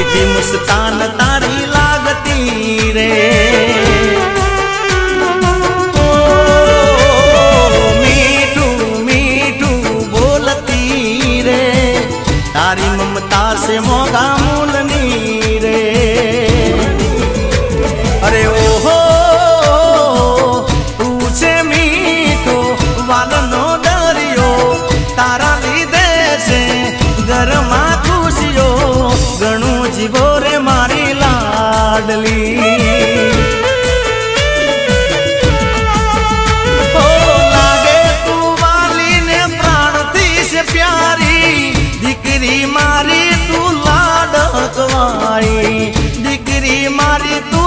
मीठी मुस्कान तारी लागती रे। ओ मीठू मीठू बोलती रे, तारी ममता से मोगा मूलनी रे। अरे ओहो तू छे मीठो वालनो दरियो, तारा लीधे से घरमा खुशियो, घणो जीवो रे मारी लाडली। ओ लागे तू वाली ने प्राण थी से प्यारी, दीकरी मारी तू लाडकवाई, दीकरी मारी तू